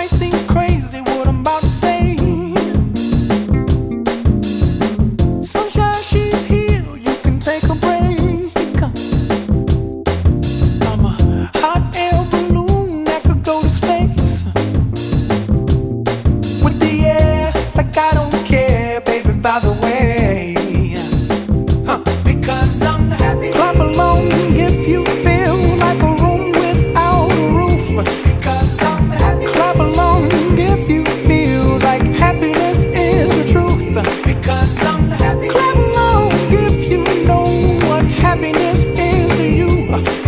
might seem crazy what I'm about to say. Sunshine, she's here, you can take a break. I'm a hot air balloon that could go to space with the air, like I don't care, baby, by the way. Because I'm happy. Clap along if you feel like a room without a roof. Because I'm happy. Clap along if you feel like happiness is the truth. Because I'm happy. Clap along if you know what happiness is to you.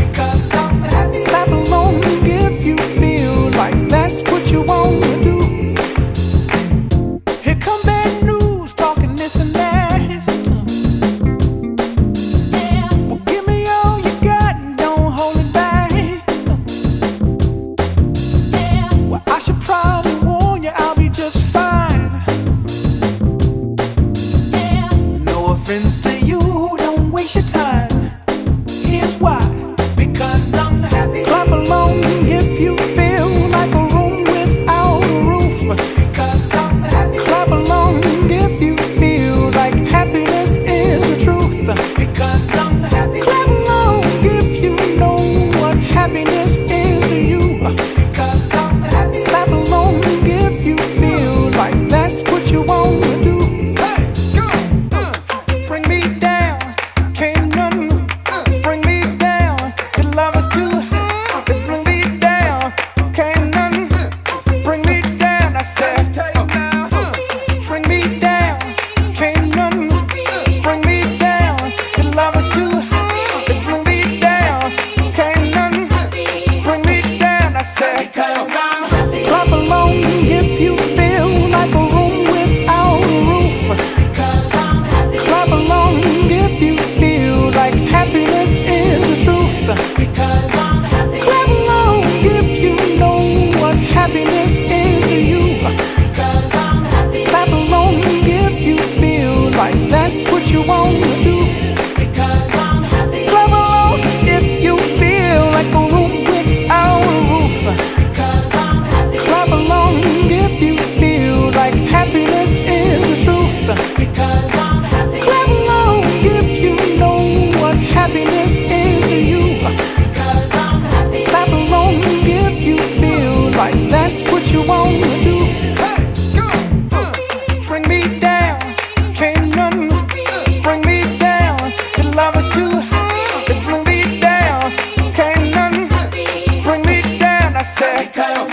Because I'm happy. Clap along if you feel like that's what you want to do. Here come bad news, talking this and that. To you, don't waste your time. Here's why. Because I'm happy. Clap along if you feel like a room without a roof. Because I'm happy. Clap along if you feel like happiness is the truth. Because I'm happy. Clap along if you know what happiness is to you. Because I'm happy. Clap along if you feel like that's what you want to do. Bring me down, can't none bring me down. Your love is too high, bring me down, can't none bring me down. I said, bring me down, can't none bring me down. Your love is too high, bring me down, can't none bring me down. I said, because I'm happy. Clap along if you feel like a room without a roof. Because I'm happy. Clap along if you feel like happiness is the truth. Because I'm happy. Clap along if you know what happiness is to you. Because I'm happy. Clap along if you feel like that's what you want to do. Because I'm happy. Clap along if you feel like a room without a roof. Because I'm happy. Clap along if you feel like happiness is the truth. Because I'm happy. Clap along if you know what happiness is to you. Because I'm happy. Clap along if you feel like that's what you want to do. Bring me down, can't none bring me down. Your love is too high, bring me down, can't none bring me down. I said, because